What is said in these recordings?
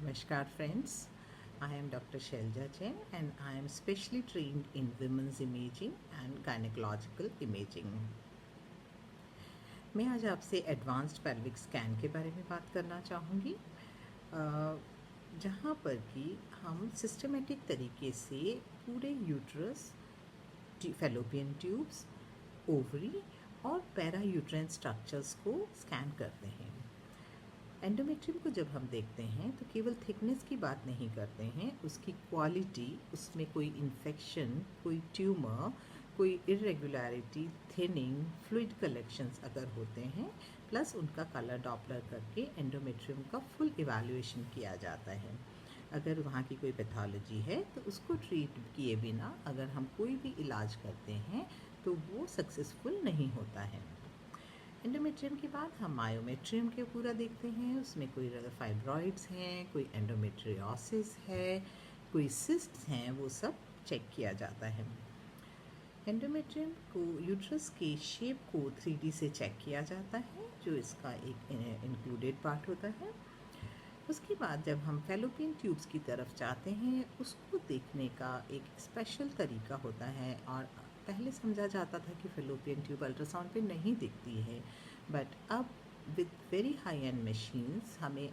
Namaskar friends, I am Dr. Shelja Jain and I am specially trained in women's imaging and gynecological imaging. मैं आज आपसे advanced pelvic scan के बारे में बात करना चाहूँगी, जहाँ पर कि हम सिस्टमेटिक तरीके से पूरे यूट्रस, फैलोपियन ट्यूब्स, ओवरी और पैरा यूट्राइन स्ट्रक्चर्स को स्कैन करते हैं। एंडोमेट्रियम को जब हम देखते हैं तो केवल थिकनेस की बात नहीं करते हैं, उसकी क्वालिटी, उसमें कोई इन्फेक्शन, कोई ट्यूमर, कोई इरेगुलरिटी, थिनिंग, फ्लूइड कलेक्शंस अगर होते हैं, प्लस उनका कलर डॉपलर करके एंडोमेट्रियम का फुल इवैल्यूएशन किया जाता है। अगर वहाँ की कोई पैथोलॉजी है तो उसको ट्रीट किए बिना अगर हम कोई भी इलाज करते हैं तो वो सक्सेसफुल नहीं होता है। एंडोमेट्रियम के बाद हम मायोमेट्रियम के पूरा देखते हैं, उसमें कोई फाइब्रॉइड्स हैं, कोई एंडोमेट्रियोसिस है, कोई सिस्ट्स हैं, वो सब चेक किया जाता है। एंडोमेट्रियम को यूट्रस के शेप को 3D से चेक किया जाता है, जो इसका एक इंक्लूडेड पार्ट होता है। उसके बाद जब हम फैलोपियन ट्यूब्स की तरफ जाते हैं, उसको देखने का एक स्पेशल तरीका होता है। और पहले समझा जाता था कि फैलोपियन ट्यूब अल्ट्रासाउंड पे नहीं दिखती है, बट अब with very high and machines हमें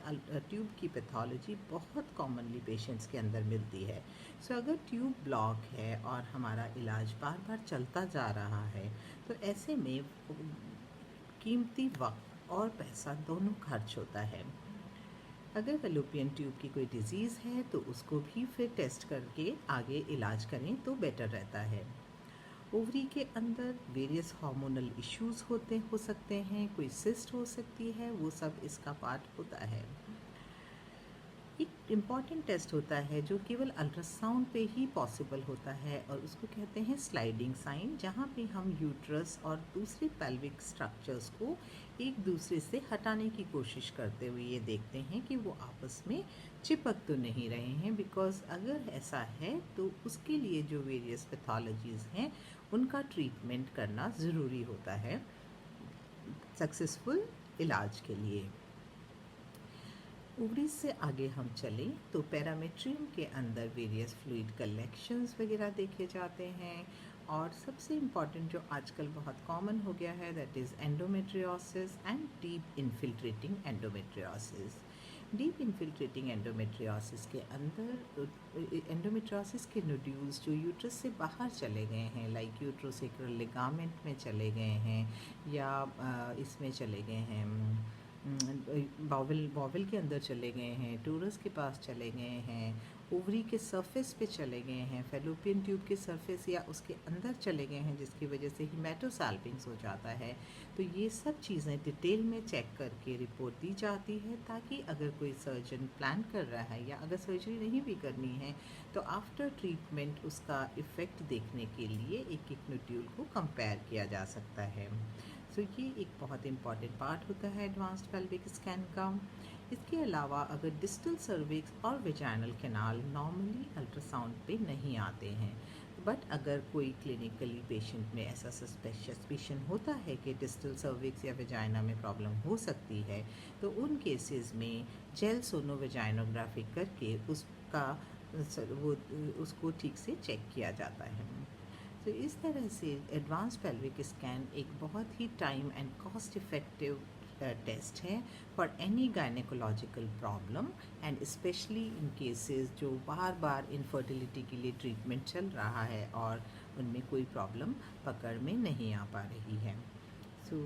ट्यूब की पैथोलॉजी बहुत कॉमनली पेशेंट्स के अंदर मिलती है। सो अगर ट्यूब ब्लॉक है और हमारा इलाज बार बार चलता जा रहा है तो ऐसे में कीमती वक्त और पैसा दोनों खर्च होता है। अगर फैलोपियन ट्यूब की कोई डिज़ीज़ है तो उसको भी फिर टेस्ट करके आगे इलाज करें तो बेटर रहता है। ओवरी के अंदर वेरियस हार्मोनल इश्यूज़ हो सकते हैं, कोई सिस्ट हो सकती है, वो सब इसका पार्ट होता है। एक इम्पॉर्टेंट टेस्ट होता है जो केवल अल्ट्रासाउंड पे ही पॉसिबल होता है और उसको कहते हैं स्लाइडिंग साइन, जहाँ पे हम यूट्रस और दूसरे पेल्विक स्ट्रक्चर्स को एक दूसरे से हटाने की कोशिश करते हुए ये देखते हैं कि वो आपस में चिपक तो नहीं रहे हैं। बिकॉज अगर ऐसा है तो उसके लिए जो वेरियस पैथोलॉजीज़ हैं उनका ट्रीटमेंट करना ज़रूरी होता है सक्सेसफुल इलाज के लिए। ओवरीज से आगे हम चलें तो पैरामेट्रियम के अंदर वेरियस फ्लूइड कलेक्शंस वगैरह देखे जाते हैं। और सबसे इम्पॉर्टेंट जो आजकल बहुत कॉमन हो गया है, that is endometriosis and deep infiltrating endometriosis. Deep infiltrating endometriosis के अंदर एंडोमेट्रियोसिस के नोड्यूल्स जो यूट्रस से बाहर चले गए हैं, लाइक यूट्रोसेक्रल लिगामेंट में चले गए हैं या इसमें चले गए हैं, बावल के अंदर चले गए हैं, टोरस के पास चले गए हैं, ओवरी के सरफेस पे चले गए हैं, फैलोपियन ट्यूब के सरफेस या उसके अंदर चले गए हैं, जिसकी वजह से हीमेटोसाल्पिंग्स हो जाता है। तो ये सब चीज़ें डिटेल में चेक करके रिपोर्ट दी जाती है, ताकि अगर कोई सर्जन प्लान कर रहा है या अगर सर्जरी नहीं भी करनी है तो आफ्टर ट्रीटमेंट उसका इफ़ेक्ट देखने के लिए एक एक नोड्यूल को कंपेयर किया जा सकता है। सो ये एक बहुत इम्पॉर्टेंट पार्ट होता है एडवांस्ड पेल्विक स्कैन का। इसके अलावा अगर डिस्टल सर्विक्स और वेजाइनल कैनाल नॉर्मली अल्ट्रासाउंड पे नहीं आते हैं, बट अगर कोई क्लिनिकली पेशेंट में ऐसा सस्पिशन होता है कि डिस्टल सर्विक्स या वेजाइना में प्रॉब्लम हो सकती है, तो उन केसेस में जेल सोनोवेजाइनोग्राफी करके उसको ठीक से चेक किया जाता है। तो इस तरह से एडवांस पेल्विक स्कैन एक बहुत ही time and cost effective test है for any gynaecological problem and specially in cases जो बार बार इनफर्टिलिटी के लिए ट्रीटमेंट चल रहा है और उनमें कोई प्रॉब्लम पकड़ में नहीं आ पा रही है। सो